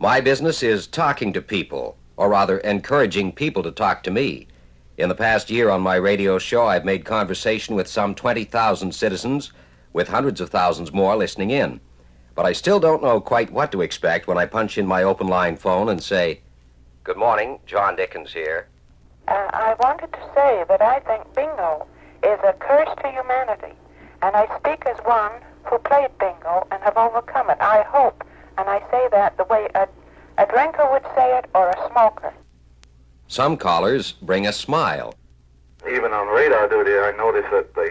My business is talking to people, or rather encouraging people to talk to me. In the past year on my radio show, I've made conversation with some 20,000 citizens, with hundreds of thousands more listening in. But I still don't know quite what to expect when I punch in my open line phone and say, "Good morning, John Dickins here." I wanted to say that I think bingo is a curse to humanity, and I speak as one who played bingo and have overcome it. I hope, and I say that the way a drinker would say it or a smoker. Some callers bring a smile. Even on radar duty, I notice that they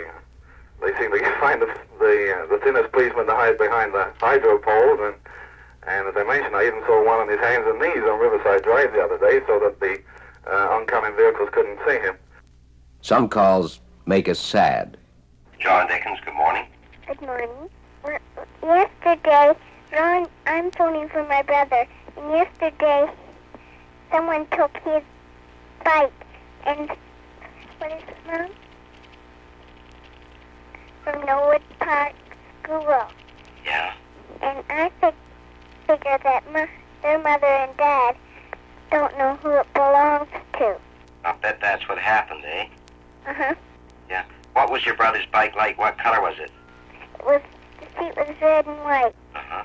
seem to find the thinnest policeman to hide behind the hydro poles, and as I mentioned, I even saw one on his hands and knees on Riverside Drive the other day so that the oncoming vehicles couldn't see him. Some calls make us sad. John Dickins, good morning. Good morning. Yesterday, Ron, I'm phoning for my brother, and yesterday someone took his bike and, what is it, Mom? From Norwood Park School. Yeah. And I figure that their mother and dad don't know who it belongs to. I'll bet that's what happened, eh? Uh-huh. Yeah. What was your brother's bike like? What color was it? The seat was red and white. Uh-huh.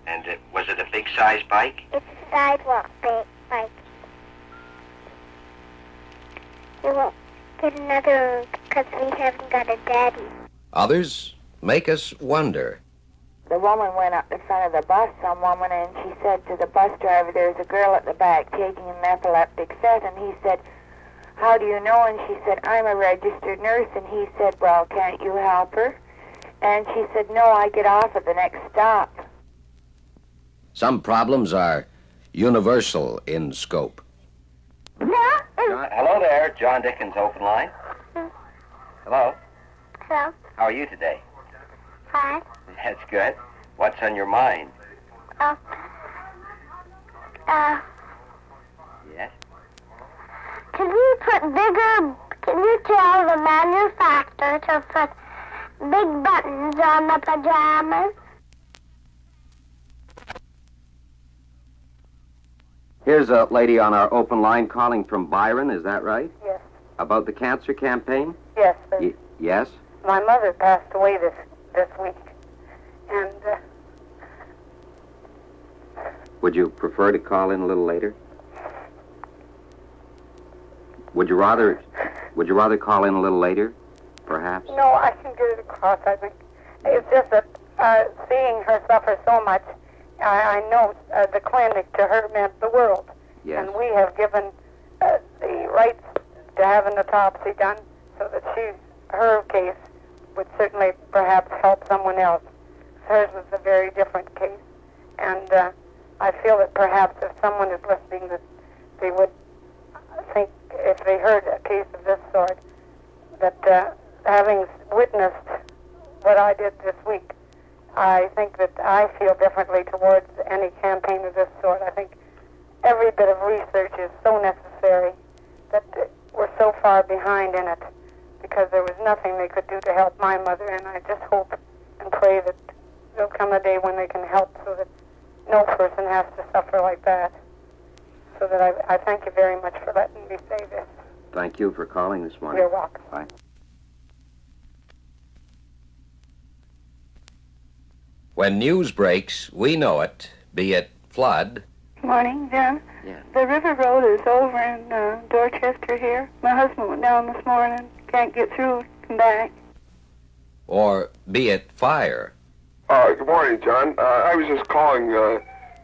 And was it a big size bike? It's a sidewalk bike. We won't get another because we haven't got a daddy. Others make us wonder. The woman went up the front of the bus, some woman, and she said to the bus driver, "There's a girl at the back taking an epileptic set," and he said, "How do you know?" And she said, "I'm a registered nurse," and he said, "Well, can't you help her?" And she said, "No, I get off at the next stop." Some problems are universal in scope. Hello there, John Dickins, open line. Hello. Hello. How are you today? Hi. That's good. What's on your mind? Yes? Can you tell the manufacturer to put big buttons on the pajamas? Here's a lady on our open line calling from Byron, is that right? Yes. About the cancer campaign? Yes, Yes? my mother passed away this week, and Would you prefer to call in a little later? Would you rather call in a little later, perhaps? no, I can get it across, I think. It's just that seeing her suffer so much, I know the clinic to her meant the world. Yes. And we have given the rights to have an autopsy done so that her case would certainly perhaps help someone else. Hers was a very different case. And I feel that perhaps if someone is listening, that they would think, if they heard a case of this sort, that having witnessed what I did this week, I think that I feel differently towards any campaign of this sort. I think every bit of research is so necessary that we're so far behind in it because there was nothing they could do to help my mother, and I just hope and pray that there'll come a day when they can help so that no person has to suffer like that. So that I thank you very much for letting me say this. Thank you for calling this morning. You're welcome. Bye. When news breaks, we know it, be it flood. Morning, John. Yeah. The river road is over in Dorchester here. My husband went down this morning. Can't get through and back. Or be it fire. Good morning, John. I was just calling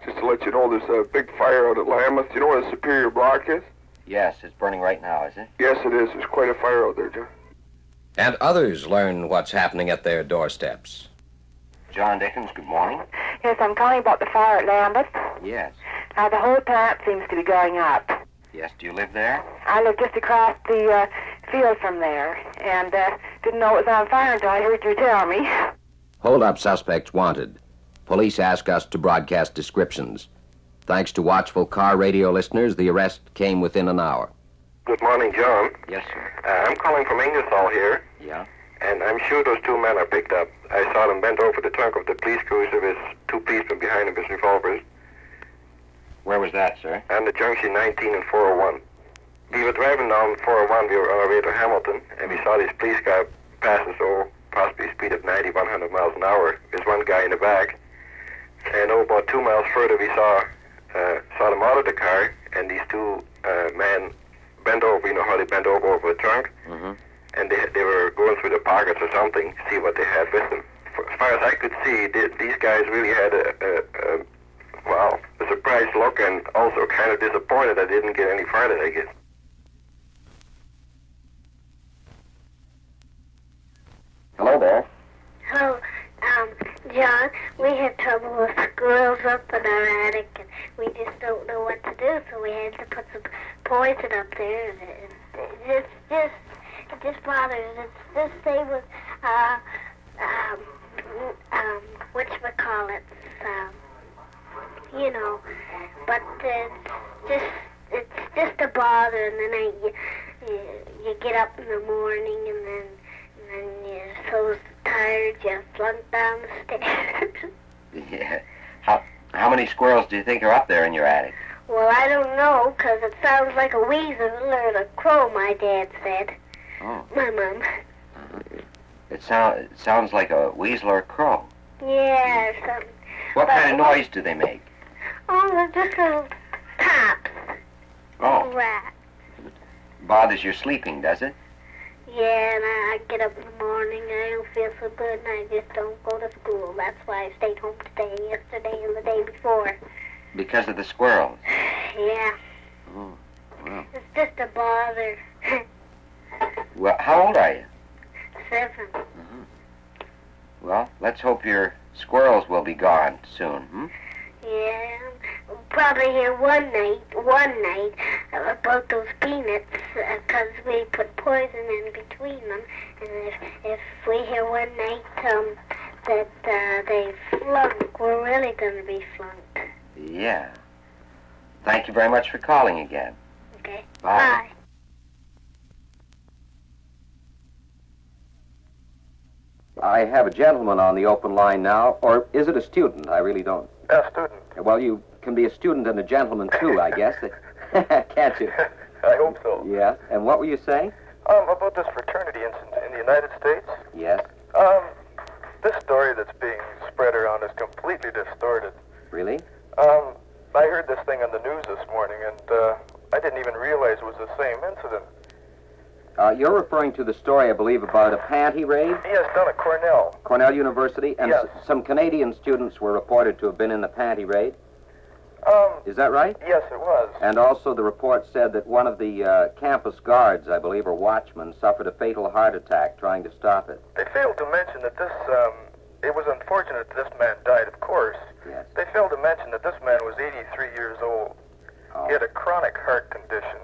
just to let you know there's a big fire out at Lambeth. You know where the Superior Block is? Yes, it's burning right now, is it? Yes, it is. There's quite a fire out there, John. And others learn what's happening at their doorsteps. John Dickins, good morning. Yes, I'm calling about the fire at Lambeth. Yes. The whole plant seems to be going up. Yes, do you live there? I live just across the field from there, and didn't know it was on fire until I heard you tell me. Hold-up suspects wanted. Police ask us to broadcast descriptions. Thanks to watchful car radio listeners, the arrest came within an hour. Good morning, John. Yes, sir. I'm calling from Ingersoll here, Yeah? and I'm sure those two men are picked up. I saw them bent over the trunk of the police cruiser with two policemen behind them with revolvers. was that, sir? On the junction 19 and 401. We were driving down 401, we were on our way to Hamilton, and we saw this police car passing so possibly speed of 90, 100 miles an hour. There's one guy in the back. And about 2 miles further, we saw them out of the car, and these two men bent over. You know how they bent over a trunk? Mm-hmm. And they were going through the pockets or something, see what they had with them. As far as I could see, these guys really had a surprised look, and also kind of disappointed I didn't get any farther, I guess. Hello there. Hello, John, we had trouble with squirrels up in our attic, and we just don't know what to do, so we had to put some poison up there, and it just bothers us. This thing was, whatchamacallit, but it's just a bother, and then you get up in the morning, and then you're so tired you slunk down the stairs. Yeah. How many squirrels do you think are up there in your attic? Well, I don't know, 'cause it sounds like a weasel or a crow, my dad said. Oh. My mom. It sounds like a weasel or a crow. Yeah, or something. What kind of noise do they make? Oh, they're just little taps. Oh. Rat. Bothers your sleeping, does it? Yeah, and I get up in the morning, and I don't feel so good, and I just don't go to school. That's why I stayed home today, yesterday, and the day before. Because of the squirrels? Yeah. Oh, well. It's just a bother. Well, how old are you? 7. Mm-hmm. Well, let's hope your squirrels will be gone soon, hmm? Yeah, probably here one night about those peanuts, 'cause we put poison in between them, and if we hear one night that they flunk, we're really going to be flunked. Yeah. Thank you very much for calling again. Okay. Bye. I have a gentleman on the open line now, or is it a student? I really don't. A student. Well, you can be a student and a gentleman, too, I guess. Can't you? I hope so. Yes. And what were you saying? About this fraternity incident in the United States. Yes. This story that's being spread around is completely distorted. Really? I heard this thing on the news this morning, and I didn't even realize it was the same incident. You're referring to the story, I believe, about a panty raid? Yes, down at Cornell. Cornell University? And Yes. some Canadian students were reported to have been in the panty raid? Is that right? Yes, it was. And also the report said that one of the campus guards, I believe, or watchmen, suffered a fatal heart attack trying to stop it. They failed to mention that it was unfortunate that this man died, of course. Yes. They failed to mention that this man was 83 years old. Oh. He had a chronic heart condition.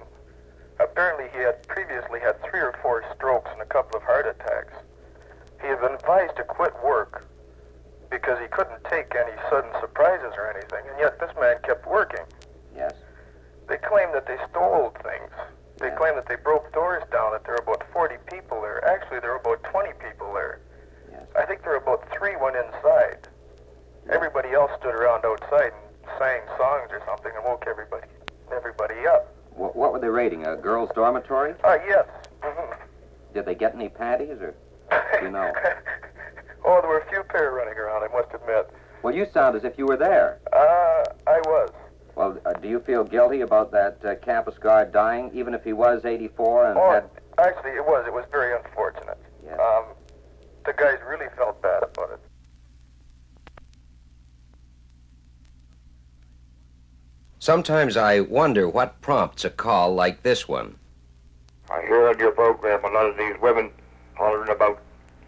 Apparently, he had previously had 3 or 4 strokes and a couple of heart attacks. He had been advised to quit work because he couldn't take any sudden surprises or anything, and yet this man kept working. Yes. They claim that they stole things. They Yeah. claim that they broke doors down, that there were about 40 people there. Actually, there were about 20 people there. Yes. I think there were about 3 went inside. Everybody else stood around outside and sang songs or something and woke everybody up. What were they raiding? A girls' dormitory? Yes. Mm-hmm. Did they get any panties, or do you know? Oh, there were a few pair running around, I must admit. Well, you sound as if you were there. I was. Well, do you feel guilty about that campus guard dying, even if he was 84 and had... Actually, it was. It was very unfortunate. Yes. The guys really felt bad about it. Sometimes I wonder what prompts a call like this one. I hear on your program a lot of these women hollering about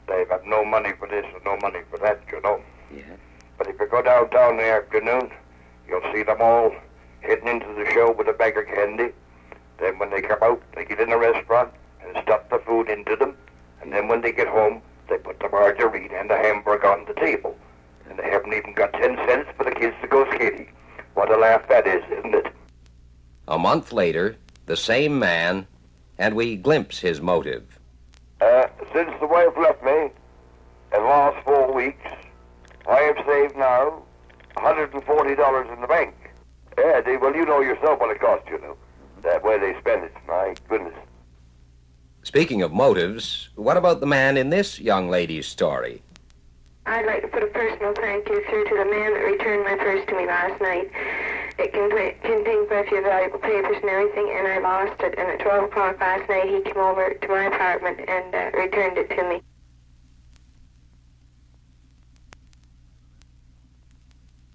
they've got no money for this and no money for that, you know. Yeah. But if you go downtown in the afternoon, you'll see them all heading into the show with a bag of candy. Then when they come out, they get in a restaurant and stuff the food into them. And then when they get home, they put the margarine and the hamburger on the table. And they haven't even got 10 cents for the kids to go skating. What a laugh that is, isn't it? A month later, the same man, and we glimpse his motive. Since the wife left me, in the last 4 weeks, I have saved now $140 in the bank. Yeah, well, you know yourself what it costs you, know. That way they spend it. My goodness. Speaking of motives, what about the man in this young lady's story? I'd like to put a personal thank you through to the man that returned my purse to me last night. It contained quite a few valuable papers and everything, and I lost it. And at 12 o'clock last night, he came over to my apartment and returned it to me.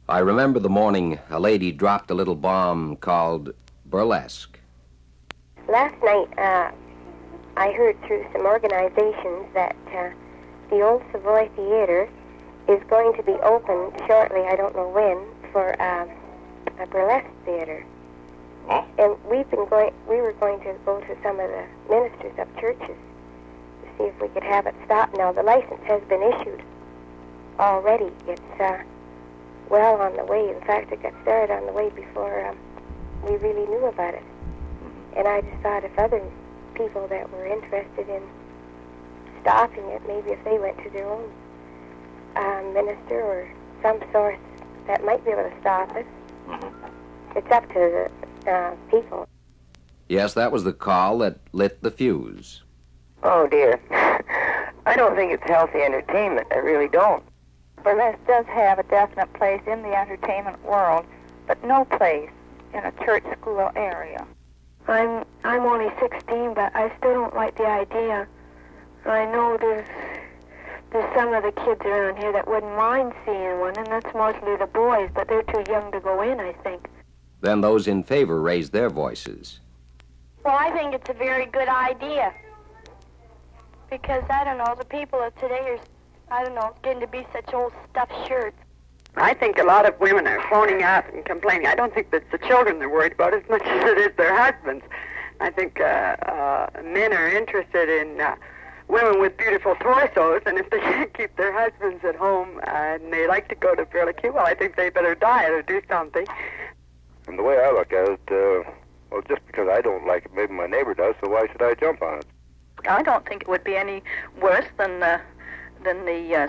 I remember the morning a lady dropped a little bomb called burlesque. Last night, I heard through some organizations that the old Savoy Theater is going to be open shortly, I don't know when, for a burlesque theater. Oh? And we were going to go to some of the ministers of churches to see if we could have it stopped. Now, the license has been issued already. It's well on the way. In fact, it got started on the way before we really knew about it. And I just thought if other people that were interested in stopping it, maybe if they went to their own minister or some source that might be able to stop it. It's up to the people. Yes, that was the call that lit the fuse. Oh, dear. I don't think it's healthy entertainment. I really don't. Burlesque does have a definite place in the entertainment world, but no place in a church school area. I'm only 16, but I still don't like the idea. I know there's some of the kids around here that wouldn't mind seeing one, and that's mostly the boys, but they're too young to go in, I think. Then those in favor raised their voices. Well, I think it's a very good idea. Because, I don't know, the people of today are, getting to be such old stuffed shirts. I think a lot of women are phoning out and complaining. I don't think it's the children they're worried about as much as it is their husbands. I think men are interested in women with beautiful torsos, and if they can't keep their husbands at home and they like to go to burlesque, well, I think they better diet or do something. And the way I look at it, well, just because I don't like it, maybe my neighbor does, so why should I jump on it? I don't think it would be any worse than the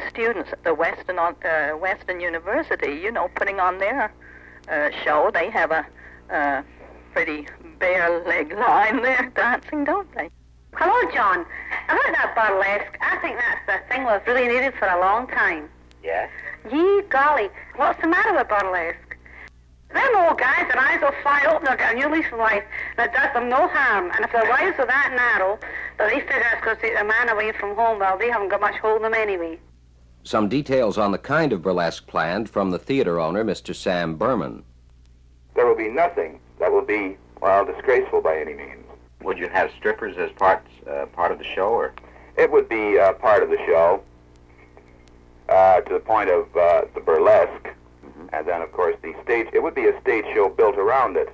students at the Western University, putting on their show. They have a pretty bare leg line there dancing, don't they? Hello, John. About that burlesque, I think that's the thing was really needed for a long time. Yes? Yee golly, what's the matter with burlesque? Them old guys, their eyes will fly open, they'll get a new lease of life, and it does them no harm. And if their lives are that narrow, that they figure it's because they take a man away from home, well, they haven't got much hold of them anyway. Some details on the kind of burlesque planned from the theater owner, Mr. Sam Berman. There will be nothing that will be, disgraceful by any means. Would you have strippers as part of the show, or? It would be part of the show, to the point of the burlesque. And then, of course, it would be a stage show built around it.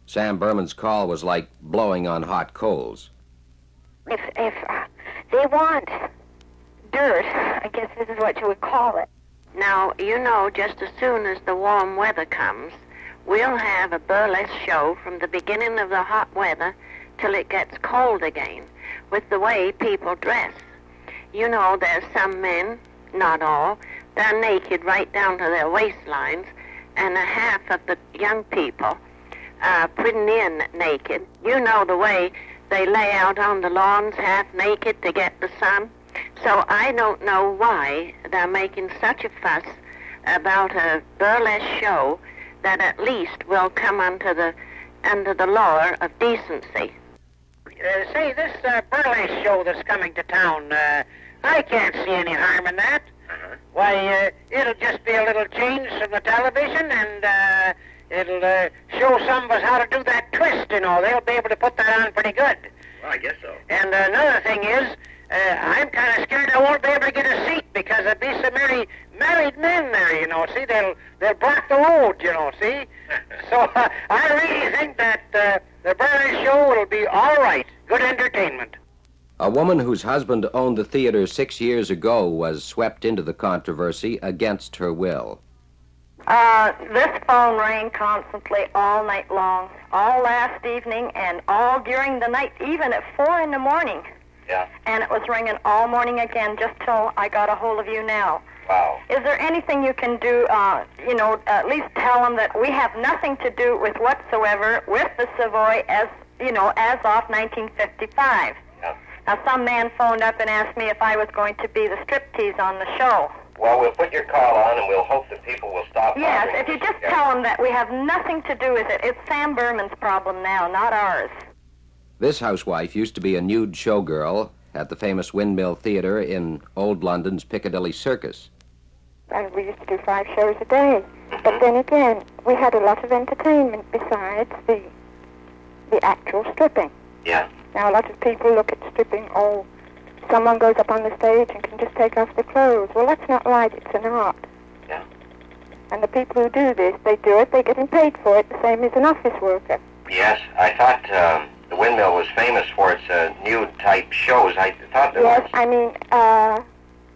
Sam Berman's call was like blowing on hot coals. If they want dirt, I guess this is what you would call it. Now, just as soon as the warm weather comes, we'll have a burlesque show from the beginning of the hot weather till it gets cold again, with the way people dress. There's some men, not all, they're naked right down to their waistlines, and a half of the young people are pretty near naked. The way they lay out on the lawns half naked to get the sun. So I don't know why they're making such a fuss about a burlesque show that at least will come under the law of decency. Say, this burlesque show that's coming to town, I can't see any harm in that. Why, it'll just be a little change from the television, and it'll show some of us how to do that twist, They'll be able to put that on pretty good. Well, I guess so. And another thing is, I'm kind of scared I won't be able to get a seat because there'll be so many married men there, See, they'll block the road, see? So I really think that the burlesque show will be all right. Good entertainment. A woman whose husband owned the theater 6 years ago was swept into the controversy against her will. This phone rang constantly all night long, all last evening and all during the night, even at 4 in the morning. Yeah. And it was ringing all morning again just till I got a hold of you now. Wow. Is there anything you can do, at least tell them that we have nothing to do with whatsoever with the Savoy as of 1955? Yeah. Now, some man phoned up and asked me if I was going to be the striptease on the show. Well, we'll put your call on, and we'll hope that people will stop. Yes, if you just tell them that we have nothing to do with it. It's Sam Berman's problem now, not ours. This housewife used to be a nude showgirl at the famous Windmill Theatre in Old London's Piccadilly Circus. And we used to do 5 shows a day. But then again, we had a lot of entertainment besides the actual stripping. Yeah. Now, a lot of people look at stripping, someone goes up on the stage and can just take off the clothes. Well, that's not right. It's an art. Yeah. And the people who do this, they do it, they're getting paid for it, the same as an office worker. Yes, I thought the Windmill was famous for its nude-type shows. I thought there was... Yes, I mean,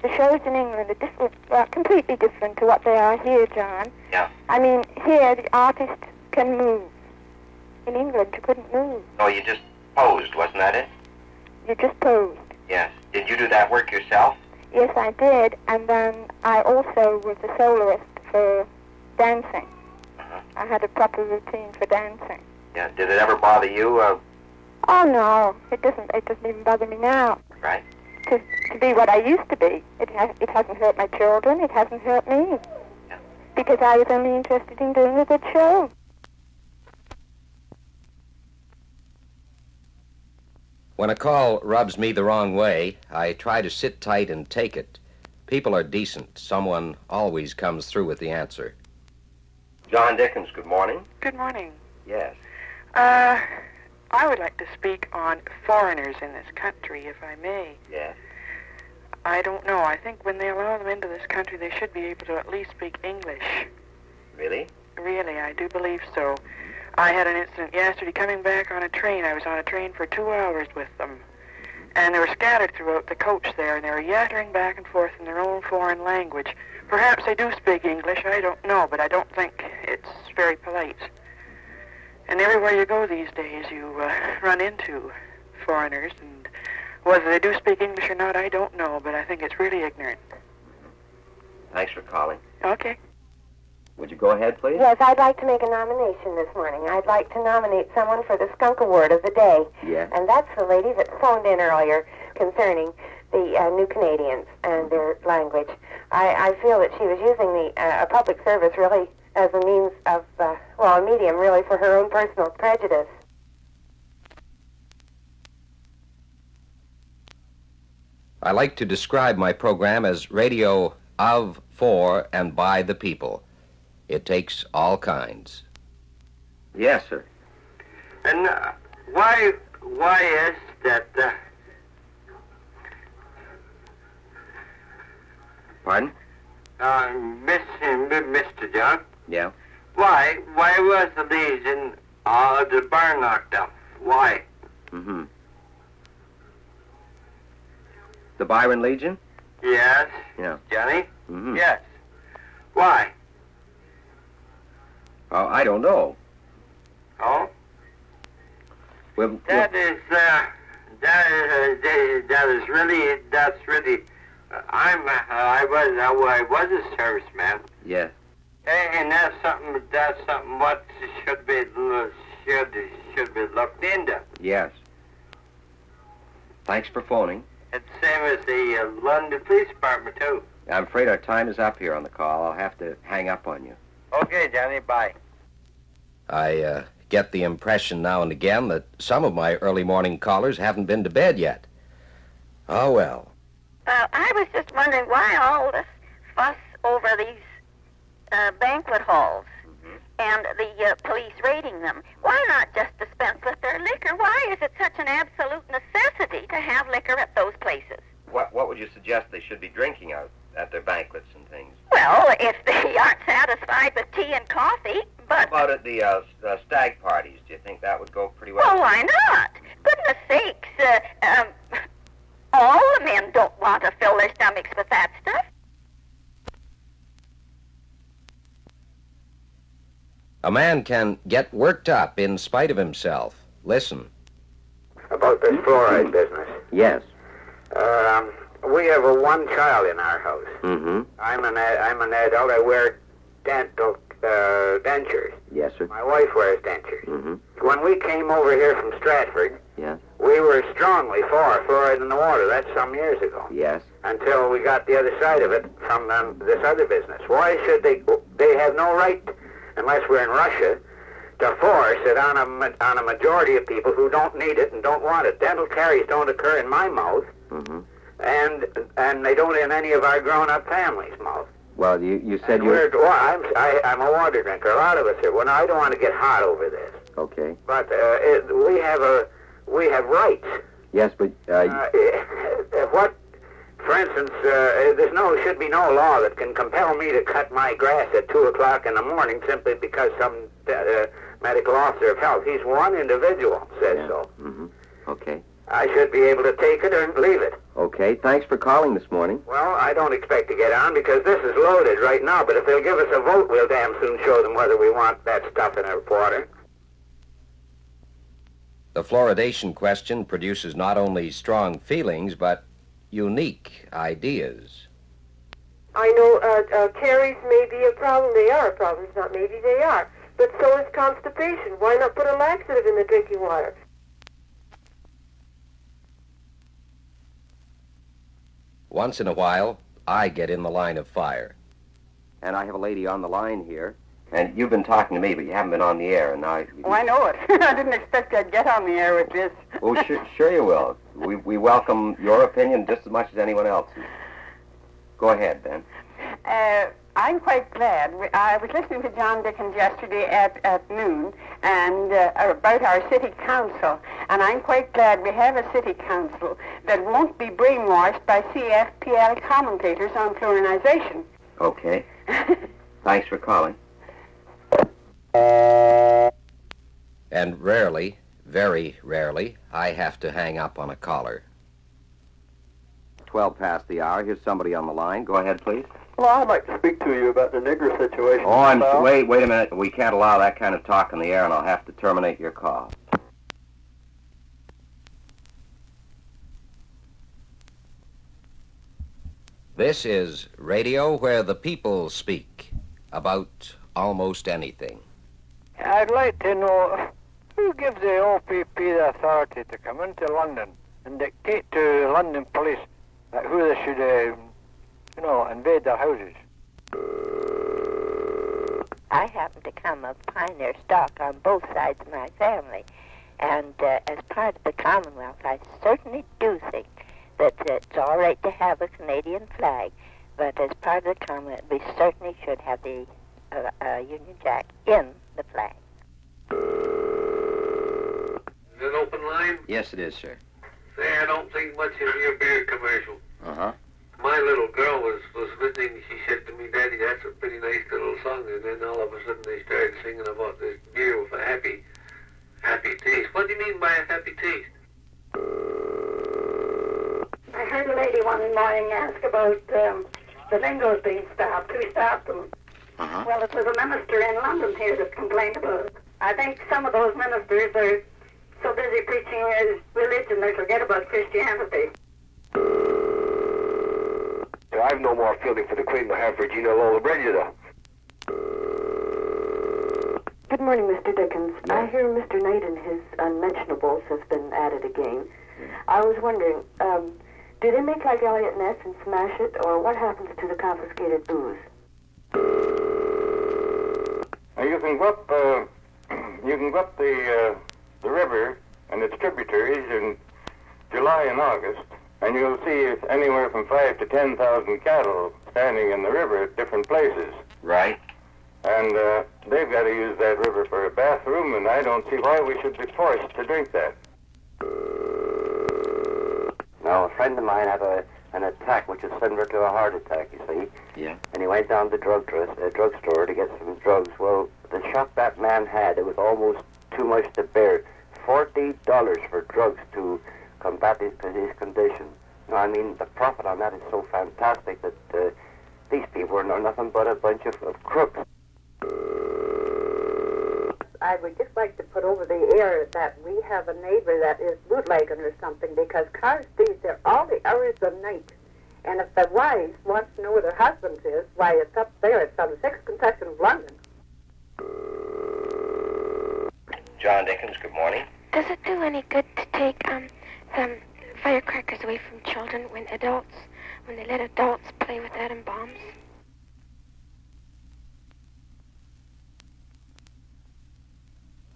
the shows in England are different, completely different to what they are here, John. Yeah. I mean, here the artist can move. In England, you couldn't move. Oh, you just posed, wasn't that it? You just posed. Yes. Did you do that work yourself? Yes, I did, and then I also was a soloist for dancing. I had a proper routine for dancing. Yeah. Did it ever bother you? Oh no, it doesn't. It doesn't even bother me now. Right. To be what I used to be. It hasn't hurt my children. It hasn't hurt me. Yeah. Because I was only interested in doing a good show. When a call rubs me the wrong way, I try to sit tight and take it. People are decent. Someone always comes through with the answer. John Dickins, good morning. Good morning. Yes. I would like to speak on foreigners in this country, if I may. Yes. I don't know. I think when they allow them into this country, they should be able to at least speak English. Really? Really, I do believe so. I had an incident yesterday coming back on a train. I was on a train for 2 hours with them. And they were scattered throughout the coach there, and they were yattering back and forth in their own foreign language. Perhaps they do speak English, I don't know, but I don't think it's very polite. And everywhere you go these days, you run into foreigners, and whether they do speak English or not, I don't know, but I think it's really ignorant. Thanks for calling. Okay. Would you go ahead, please? Yes, I'd like to make a nomination this morning. I'd like to nominate someone for the Skunk Award of the day. Yeah. And that's the lady that phoned in earlier concerning the New Canadians and their language. I feel that she was using a public service really as a means of, a medium really for her own personal prejudice. I like to describe my program as radio of, for, and by the people. It takes all kinds. Yes, sir. And why is that... Pardon? Mr. John? Yeah. Why was the Legion the barn knocked down? Why? Mm-hmm. The Byron Legion? Yes. Yeah. Johnny? Mm-hmm. Yes. Why? Oh, I don't know. Oh? Well, That's really, I was a serviceman. Yeah. And that's something what should be looked into. Yes. Thanks for phoning. It's the same as the London Police Department, too. I'm afraid our time is up here on the call. I'll have to hang up on you. Okay, Johnny, bye. I get the impression now and again that some of my early morning callers haven't been to bed yet. Oh, well. I was just wondering why all this fuss over these banquet halls and the police raiding them. Why not just dispense with their liquor? Why is it such an absolute necessity to have liquor at those places? What would you suggest they should be drinking out at their banquets and things? Well, if they aren't satisfied with tea and coffee, but... How about at the stag parties? Do you think that would go pretty well? Well, why not? Goodness sakes, all the men don't want to fill their stomachs with that stuff. A man can get worked up in spite of himself. Listen. About this fluoride business. Yes. we have a one child in our house. Mm-hmm. I'm an adult. I wear dental dentures. Yes, sir. My wife wears dentures. Mm-hmm. When we came over here from Stratford, Yes. we were strongly for fluoride in the water. That's some years ago. Yes. Until we got the other side of it from this other business. Why should they have no right, unless we're in Russia, to force it on a majority of people who don't need it and don't want it. Dental caries don't occur in my mouth, and they don't in any of our grown-up families' mouth. Well, you said I'm a water drinker. A lot of us are. Well, no, I don't want to get hot over this. Okay. But we have rights. Yes, but what? For instance, should be no law that can compel me to cut my grass at 2 o'clock in the morning simply because some medical officer of health. He's one individual says so. Mm-hmm. Okay. I should be able to take it or leave it. Okay. Thanks for calling this morning. Well, I don't expect to get on because this is loaded right now. But if they'll give us a vote, we'll damn soon show them whether we want that stuff in our water. The fluoridation question produces not only strong feelings, but unique ideas. I know caries may be a problem. They are a problem. It's not maybe, they are. But so is constipation. Why not put a laxative in the drinking water? Once in a while, I get in the line of fire. And I have a lady on the line here. And you've been talking to me, but you haven't been on the air, and now... Oh, I know it. I didn't expect I'd get on the air with this. Oh, sure you will. We welcome your opinion just as much as anyone else's. Go ahead, then. I'm quite glad. I was listening to John Dickins yesterday at noon and about our city council, and I'm quite glad we have a city council that won't be brainwashed by CFPL commentators on fluorinization. Okay. Thanks for calling. And rarely, very rarely, I have to hang up on a caller. 12 past the hour. Here's somebody on the line. Go ahead, please. Well, I'd like to speak to you about the nigger situation. Oh, wait a minute. We can't allow that kind of talk in the air, and I'll have to terminate your call. This is radio where the people speak about almost anything. I'd like to know who gives the OPP the authority to come into London and dictate to London police that who they should, invade their houses. I happen to come of pioneer stock on both sides of my family, and as part of the Commonwealth, I certainly do think that it's all right to have a Canadian flag, but as part of the Commonwealth, we certainly should have the Union Jack in the flag. Is it open line? Yes, it is, sir. Say, I don't think much of your beer commercial. Uh-huh. My little girl was listening. She said to me, Daddy, that's a pretty nice little song. And then all of a sudden they started singing about this beer with a happy taste. What do you mean by a happy taste? I heard a lady one morning ask about the lingos being stopped. Who stopped them? Uh-huh. Well, it was a minister in London here that complained about it. I think some of those ministers are so busy preaching religion they forget about Christianity. I've no more feeling for the Queen than I have for Gina Lollobrigida. Good morning, Mr. Dickens. I hear Mr. Knight and his unmentionables has been added again. I was wondering, do they make like Elliot Ness and smash it, or what happens to the confiscated booze? You can go up the river and its tributaries in July and August, and you'll see anywhere from 5,000 to 10,000 cattle standing in the river at different places. Right. And they've got to use that river for a bathroom, and I don't see why we should be forced to drink that. Now, a friend of mine had an attack which is similar to a heart attack, you see. Yeah. And he went down to the drugstore to get some drugs. Well, the shock that man had, it was almost too much to bear. $40 for drugs to combat his condition. You know, I mean, the profit on that is so fantastic that these people are nothing but a bunch of crooks. I would just like to put over the air that we have a neighbor that is bootlegging or something, because cars these are all the hours of night. And if the wives want to know where their husbands is, why, it's up there. It's on the 6th section of London. John Dickins, good morning. Does it do any good to take some firecrackers away from children when they let adults play with atom bombs?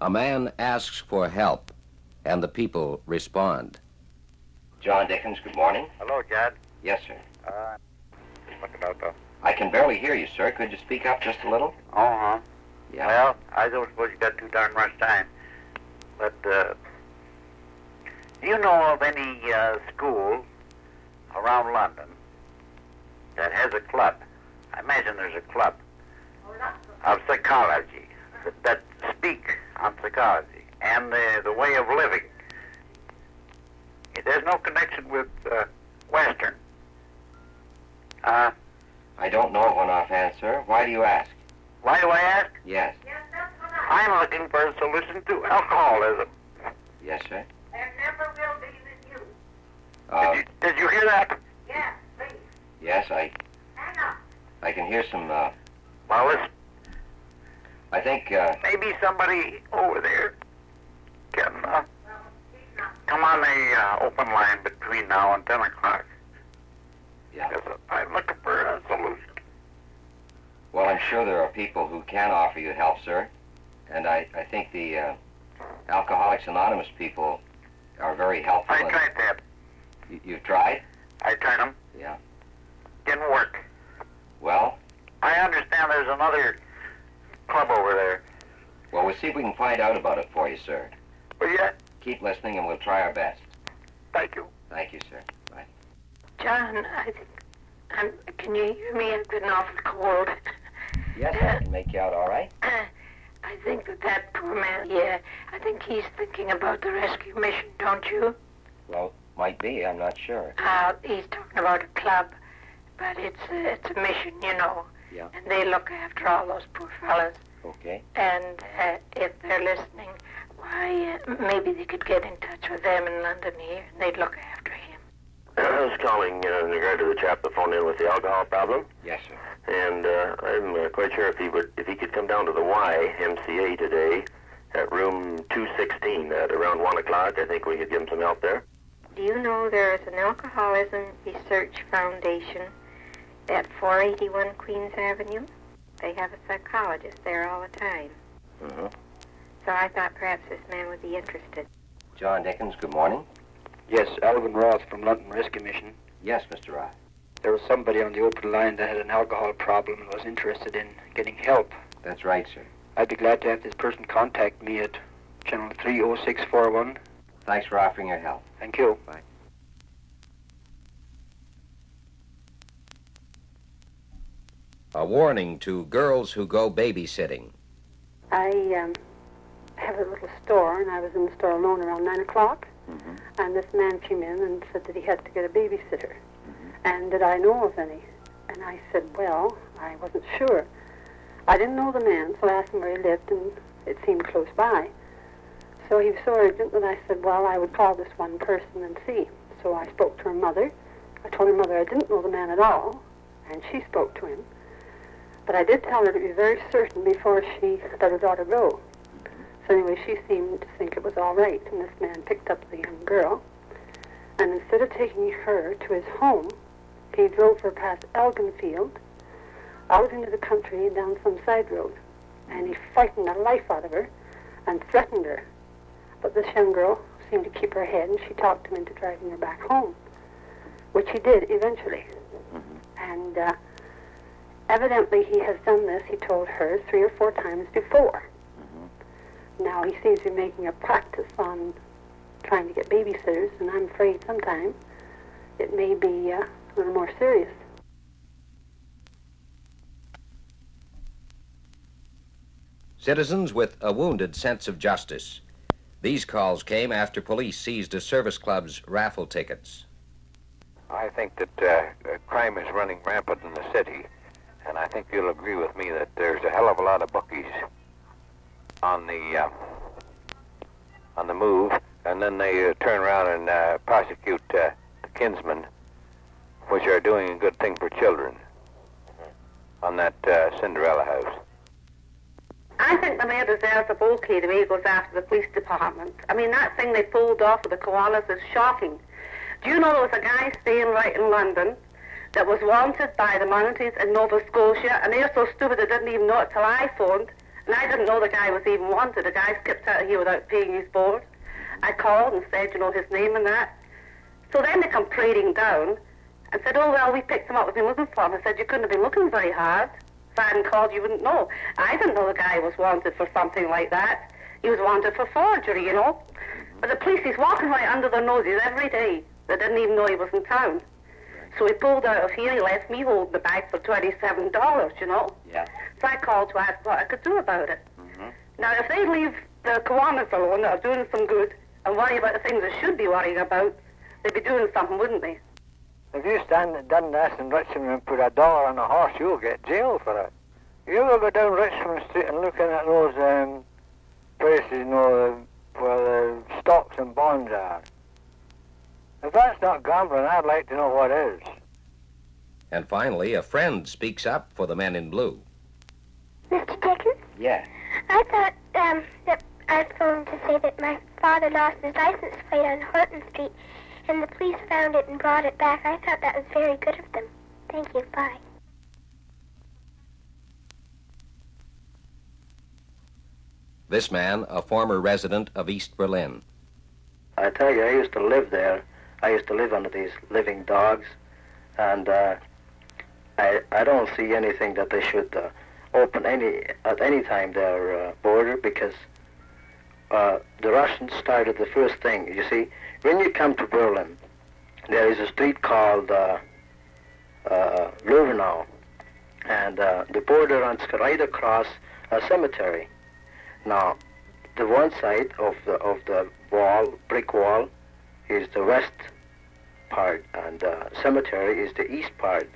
A man asks for help, and the people respond. John Dickins, good morning. Hello, Jad. Yes, sir. What about that? I can barely hear you, sir. Could you speak up just a little? Uh-huh. Yeah. Well, I don't suppose you got too darn much time. But, do you know of any school around London that has a club? I imagine there's a club of psychology that speak on psychology and the way of living. There's no connection with Western. I don't know of one offhand, sir. Why do you ask? Why do I ask? Yes. I'm looking for a solution to alcoholism. Yes, sir. There never will be with you. Did you hear that? Yeah, please. Yes, Hang on. I can hear some, Well, listen. I think, Maybe somebody over there can come on the open line between now and 10 o'clock. Yeah. Because I'm looking for a solution. well, I'm sure there are people who can offer you help, sir. And I think the Alcoholics Anonymous people are very helpful. I tried that. You've tried? I tried them. Yeah. Didn't work. Well? I understand there's another club over there. Well, we'll see if we can find out about it for you, sir. Will you? Keep listening and we'll try our best. Thank you. Thank you, sir. Bye. John, I think can you hear me? I've been awful cold. Yes, I can make you out all right. I think that poor man, yeah, I think he's thinking about the rescue mission, don't you? Well, might be. I'm not sure. He's talking about a club, but it's a mission, you know. Yeah. And they look after all those poor fellas. Okay. And if they're listening, why, maybe they could get in touch with them in London here, and they'd look after him. I was calling in regard to the chap that phoned in with the alcohol problem. Yes, sir. And I'm quite sure if he could come down to the YMCA today at room 216 at around 1 o'clock, I think we could give him some help there. Do you know there is an Alcoholism Research Foundation at 481 Queens Avenue? They have a psychologist there all the time. Mm-hmm. So I thought perhaps this man would be interested. John Dickins, good morning. Yes, Alvin Roth from London Rescue Mission. Yes, Mr. Roth. There was somebody on the open line that had an alcohol problem and was interested in getting help. That's right, sir. I'd be glad to have this person contact me at channel 30641. Thanks for offering your help. Thank you. Bye. A warning to girls who go babysitting. I have a little store, and I was in the store alone around 9 o'clock. Mm-hmm. And this man came in and said that he had to get a babysitter. And did I know of any? And I said, well, I wasn't sure. I didn't know the man, so I asked him where he lived, and it seemed close by. So he was so urgent that I said, well, I would call this one person and see. So I spoke to her mother. I told her mother I didn't know the man at all, and she spoke to him. But I did tell her to be very certain before she let her daughter go. So anyway, she seemed to think it was all right, and this man picked up the young girl. And instead of taking her to his home, he drove her past Elginfield, out into the country and down some side road. And he frightened the life out of her and threatened her. But this young girl seemed to keep her head, and she talked him into driving her back home, which he did eventually. And evidently he has done this, he told her, 3 or 4 times before. Now he seems to be making a practice on trying to get babysitters, and I'm afraid sometimes it may be a little more serious. Citizens with a wounded sense of justice. These calls came after police seized a service club's raffle tickets. I think that crime is running rampant in the city, and I think you'll agree with me that there's a hell of a lot of bookies on the move, and then they turn around and prosecute the kinsman which are doing a good thing for children on that Cinderella house. I think the mayor deserves a bouquet the way he goes after the police department. I mean, that thing they pulled off with the koalas is shocking. Do you know there was a guy staying right in London that was wanted by the Mounties in Nova Scotia, and they're so stupid they didn't even know it till I phoned, and I didn't know the guy was even wanted. The guy skipped out of here without paying his board. I called and said, you know, his name and that. So then they come parading down and said, oh, well, we picked him up, we've been looking for him. I said, you couldn't have been looking very hard. If I hadn't called, you wouldn't know. I didn't know the guy was wanted for something like that. He was wanted for forgery, you know. But the police, he's walking right under their noses every day. They didn't even know he was in town. So he pulled out of here, he left me holding the bag for $27, you know. Yeah. So I called to ask what I could do about it. Now, if they leave the Kiwanis alone, that are doing some good, and worry about the things they should be worrying about, they'd be doing something, wouldn't they? If you stand at Dundas in Richmond and put $1 on a horse, you'll get jailed for it. You ever go down Richmond Street and look at those places, you know, where the stocks and bonds are? If that's not gambling, I'd like to know what is. And finally, a friend speaks up for the men in blue. Mr. Dickins? Yeah. I thought that I phoned to say that my father lost his license plate on Horton Street, and the police found it and brought it back. I thought that was very good of them. Thank you. Bye. This man, a former resident of East Berlin. I tell you, I used to live there. I used to live under these living dogs, and I don't see anything that they should open at any time their border, because the Russians started the first thing. You see, when you come to Berlin, there is a street called Löwenau, and the border runs right across a cemetery. Now, the one side of the wall, brick wall, is the west part, and cemetery is the east part.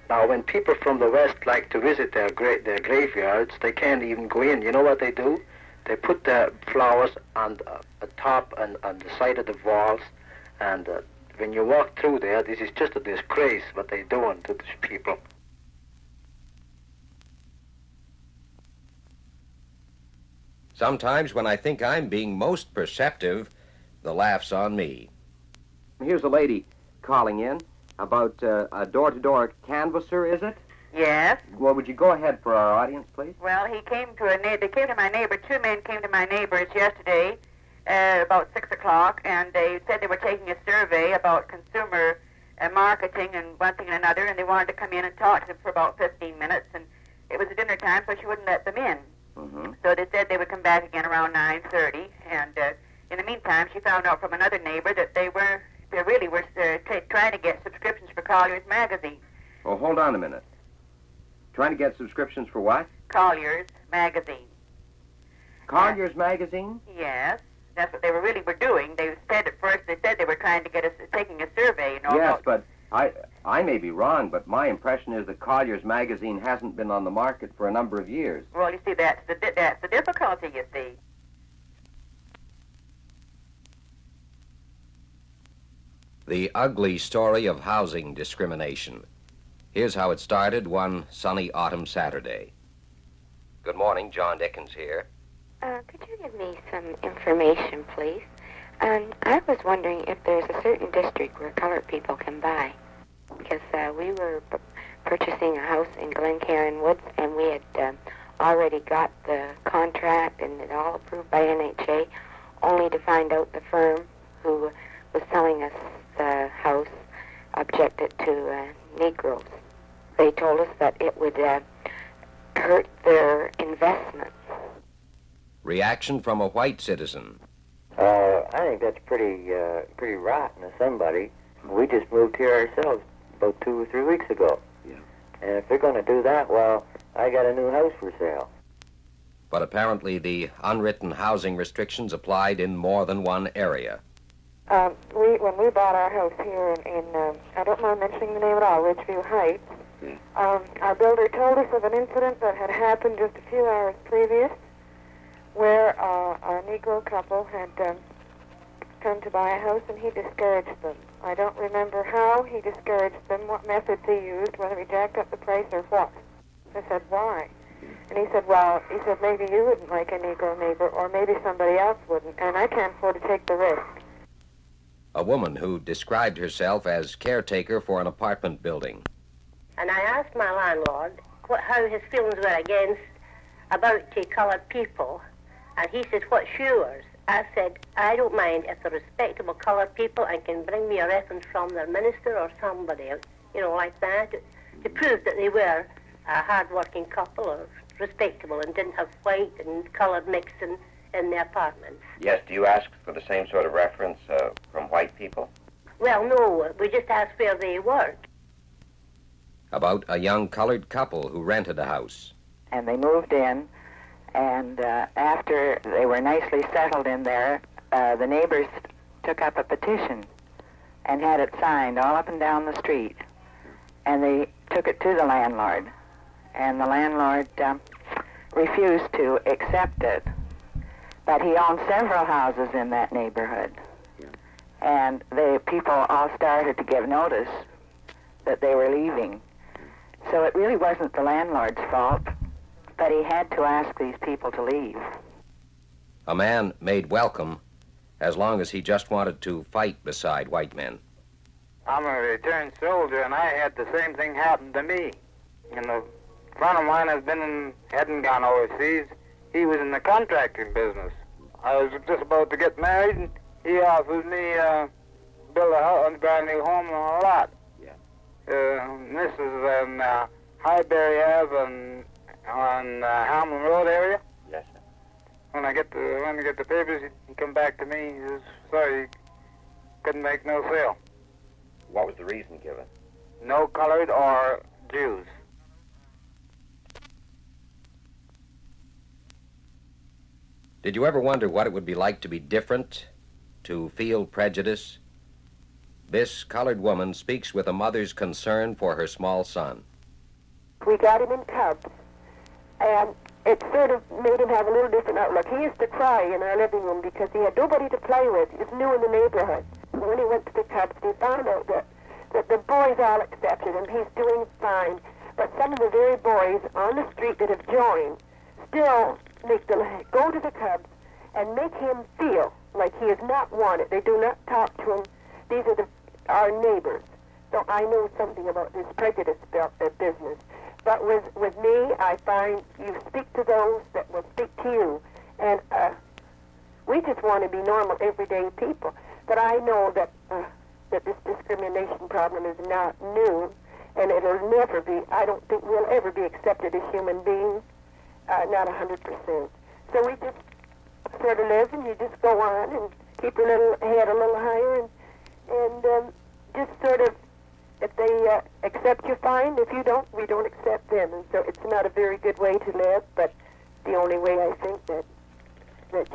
Now, when people from the west like to visit their graveyards, they can't even go in. You know what they do? They put the flowers on the top and on the side of the walls, and when you walk through there, this is just a disgrace what they're doing to these people. Sometimes when I think I'm being most perceptive, the laugh's on me. Here's a lady calling in about a door-to-door canvasser, is it? Yes. Well, would you go ahead for our audience, please? Well, they came to my neighbor. Two men came to my neighbors yesterday about 6 o'clock, and they said they were taking a survey about consumer marketing and one thing and another, and they wanted to come in and talk to them for about 15 minutes, and it was dinner time, so she wouldn't let them in. So they said they would come back again around 9:30, and in the meantime, she found out from another neighbor that they really were trying to get subscriptions for Collier's magazine. Oh, hold on a minute. Trying to get subscriptions for what? Collier's magazine. Collier's magazine? Yes, that's what they really were doing. They said at first they were trying to get taking a survey, you know. Yes, but I may be wrong, but my impression is that Collier's magazine hasn't been on the market for a number of years. Well, you see, that's the difficulty, you see. The ugly story of housing discrimination. Here's how it started one sunny autumn Saturday. Good morning, John Dickins here. Could you give me some information, please? I was wondering if there's a certain district where colored people can buy. Because we were purchasing a house in Glencairn Woods, and we had already got the contract and it all approved by NHA, only to find out the firm who was selling us the house objected to Negroes. They told us that it would hurt their investments. Reaction from a white citizen. I think that's pretty rotten of somebody. We just moved here ourselves about 2 or 3 weeks ago. Yeah. And if they're going to do that, well, I got a new house for sale. But apparently the unwritten housing restrictions applied in more than one area. When we bought our house here in I don't mind mentioning the name at all, Ridgeview Heights, our builder told us of an incident that had happened just a few hours previous, where a Negro couple had come to buy a house, and he discouraged them. I don't remember how he discouraged them, what methods he used, whether he jacked up the price or what. I said, why? And he said, well, maybe you wouldn't like a Negro neighbor, or maybe somebody else wouldn't, and I can't afford to take the risk. A woman who described herself as caretaker for an apartment building. And I asked my landlord how his feelings were against about coloured people, and he said, what's yours? I said, I don't mind if they're respectable coloured people and can bring me a reference from their minister or somebody, like that, to prove that they were a hard-working couple or respectable and didn't have white and coloured mixed in the apartments. Yes, do you ask for the same sort of reference from white people? Well, no, we just asked where they worked. About a young colored couple who rented a house. And they moved in, and after they were nicely settled in there, the neighbors took up a petition and had it signed all up and down the street. And they took it to the landlord, and the landlord refused to accept it. But he owned several houses in that neighborhood. And the people all started to give notice that they were leaving. So it really wasn't the landlord's fault, but he had to ask these people to leave. A man made welcome as long as he just wanted to fight beside white men. I'm a returned soldier, and I had the same thing happen to me. And a friend of mine hadn't gone overseas. He was in the contracting business. I was just about to get married, and he offered me build a brand new home on a lot. Yeah. This is in Highbury Ave on Hamlin Road area. Yes, sir. When I get the papers, he come back to me. He was sorry he couldn't make no sale. What was the reason given? No colored or Jews. Did you ever wonder what it would be like to be different, to feel prejudice? This colored woman speaks with a mother's concern for her small son. We got him in cubs, and it sort of made him have a little different outlook. He used to cry in our living room because he had nobody to play with. He was new in the neighborhood. When he went to the cubs, he found out that the boys all accepted him. He's doing fine. But some of the very boys on the street that have joined still make them go to the cubs and make him feel like he is not wanted. They do not talk to him. These are our neighbors. So I know something about this prejudice business. But with me, I find you speak to those that will speak to you. And we just want to be normal, everyday people. But I know that this discrimination problem is not new, and it'll never be. I don't think we'll ever be accepted as human beings, not 100%. So we just sort of live, and you just go on and keep your little head a little higher, and just sort of, if they accept you, fine. If you don't, we don't accept them. And so it's not a very good way to live, but the only way I think that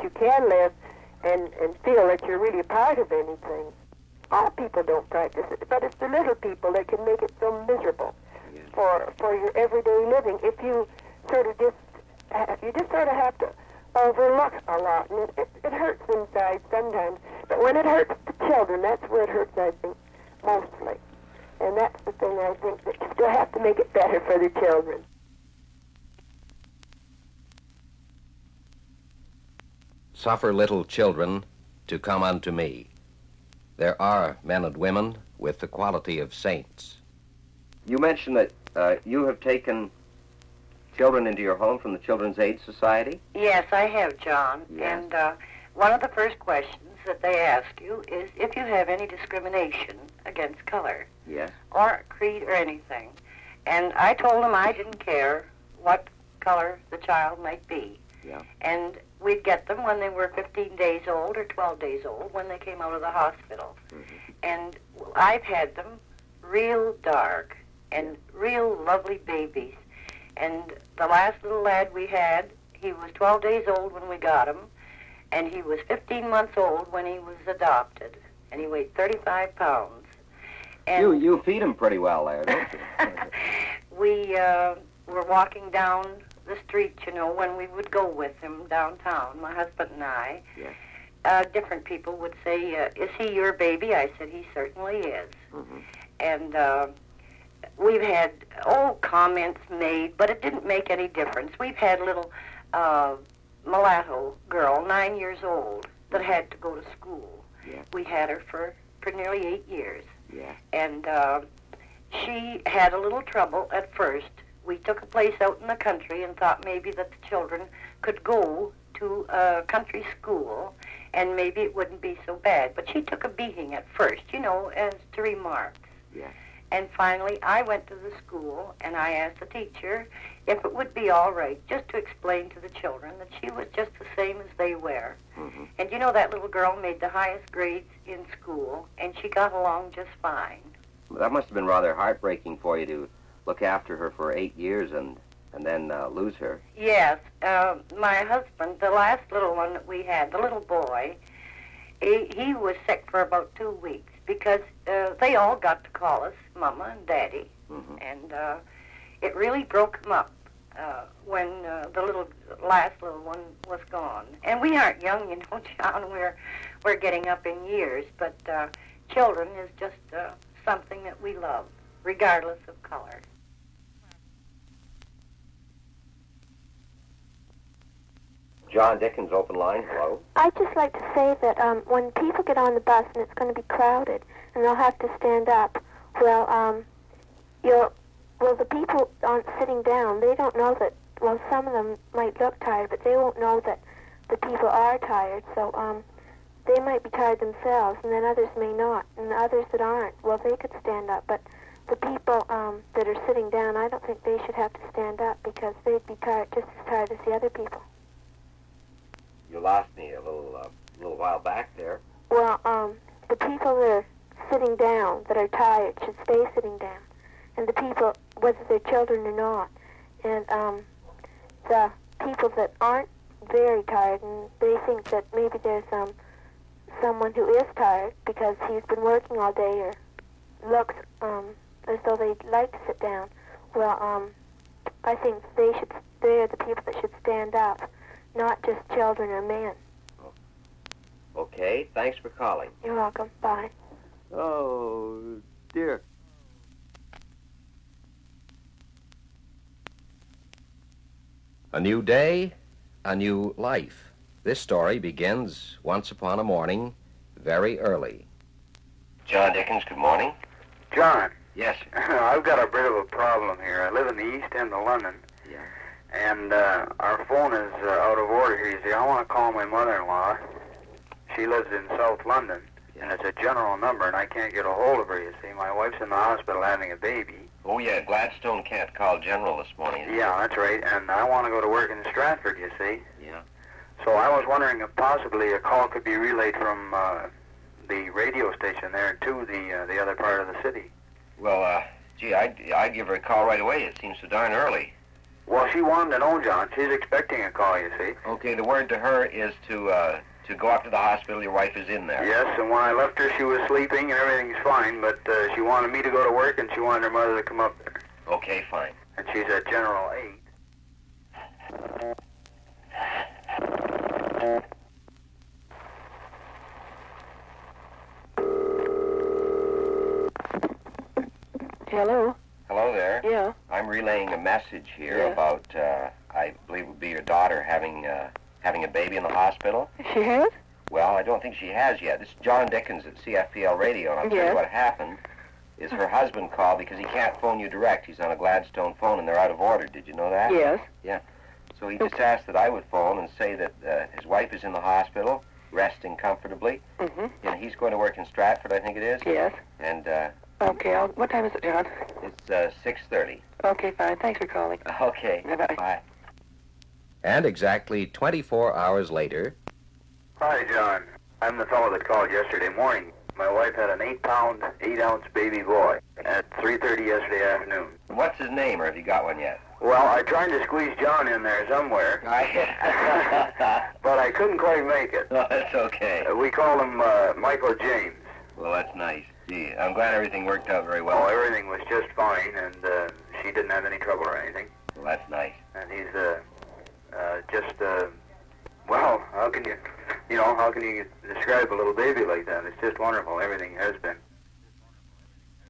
you can live and feel that you're really part of anything. All people don't practice it, but it's the little people that can make it so miserable for your everyday living. If you sort of just have to overlook a lot, and it hurts inside sometimes. But when it hurts the children, that's where it hurts, I think, mostly. And that's the thing I think, that you still have to make it better for the children. Suffer little children to come unto me. There are men and women with the quality of saints. You mentioned that you have taken children into your home from the Children's Aid Society? Yes, I have, John. Yes. And one of the first questions that they ask you is if you have any discrimination against color. Yes. Or creed or anything. And I told them I didn't care what color the child might be. Yeah. And we'd get them when they were 15 days old or 12 days old when they came out of the hospital. Mm-hmm. And I've had them real dark and real lovely babies. And the last little lad we had, he was 12 days old when we got him, and he was 15 months old when he was adopted, and he weighed 35 pounds. And You feed him pretty well there, don't you? we were walking down the street, when we would go with him downtown, my husband and I. Yes. different people would say, is he your baby? I said, he certainly is. And we've had, comments made, but it didn't make any difference. We've had a little mulatto girl, 9 years old, that had to go to school. We had her for nearly 8 years. And she had a little trouble at first. We took a place out in the country and thought maybe that the children could go to a country school and maybe it wouldn't be so bad. But she took a beating at first, as to remarks. And finally, I went to the school and I asked the teacher if it would be all right just to explain to the children that she was just the same as they were. And that little girl made the highest grades in school and she got along just fine. That must have been rather heartbreaking for you to look after her for 8 years and then lose her. Yes. My husband, the last little one that we had, the little boy, he was sick for about 2 weeks because they all got to call us Mama and Daddy. And it really broke him up when the last little one was gone. And we aren't young, John. We're getting up in years, but children is just something that we love, regardless of color. John Dickins, open line. Hello. I'd just like to say that when people get on the bus and it's going to be crowded and they'll have to stand up, the people aren't sitting down. They don't know that, some of them might look tired, but they won't know that the people are tired. So they might be tired themselves, and then others may not. And the others that aren't, they could stand up. But the people that are sitting down, I don't think they should have to stand up because they'd be tired, just as tired as the other people. You lost me a little while back there. The people that are sitting down, that are tired, should stay sitting down. And the people, whether they're children or not. And the people that aren't very tired, and they think that maybe there's someone who is tired because he's been working all day or looks as though they'd like to sit down. I think they're the people that should stand up, not just children or men. Okay, thanks for calling. You're welcome. Bye. Oh, dear. A new day, a new life. This story begins once upon a morning, very early. John Dickins, good morning. John. Yes, sir. I've got a bit of a problem here. I live in the East End of London. And our phone is out of order here, you see. I want to call my mother-in-law. She lives in South London, and it's a general number, and I can't get a hold of her, you see. My wife's in the hospital having a baby. Oh, yeah, Gladstone can't call General this morning. Yeah, that's right, and I want to go to work in Stratford, you see. Yeah. So I was wondering if possibly a call could be relayed from the radio station there to the other part of the city. Well, I'd give her a call right away. It seems so darn early. Well, she wanted to know, John. She's expecting a call, you see. Okay, the word to her is to go up to the hospital. Your wife is in there. Yes, and when I left her, she was sleeping and everything's fine, but she wanted me to go to work and she wanted her mother to come up there. Okay, fine. And she's at General 8. Hello? Hello there. Yeah. I'm relaying a message here about, I believe it would be your daughter having a baby in the hospital. She has? Well, I don't think she has yet. This is John Dickins at CFPL Radio, and I'll tell you what happened. Is her husband called because he can't phone you direct. He's on a Gladstone phone, and they're out of order. Did you know that? Yes. Yeah. So he just asked that I would phone and say that his wife is in the hospital, resting comfortably. Mm-hmm. And he's going to work in Stratford, I think it is. Yes. And, okay, what time is it, John? It's 6:30. Okay, fine. Thanks for calling. Okay. Bye-bye. Bye. And exactly 24 hours later... Hi, John. I'm the fellow that called yesterday morning. My wife had an 8-pound, 8-ounce baby boy at 3:30 yesterday afternoon. What's his name, or have you got one yet? Well, I tried to squeeze John in there somewhere, but I couldn't quite make it. Oh, that's okay. We called him Michael James. Well, that's nice. Gee, I'm glad everything worked out very well. Oh, everything was just fine, and she didn't have any trouble or anything. Well, that's nice. And he's well, how can you... you know, how can you describe a little baby like that? It's just wonderful. Everything has been.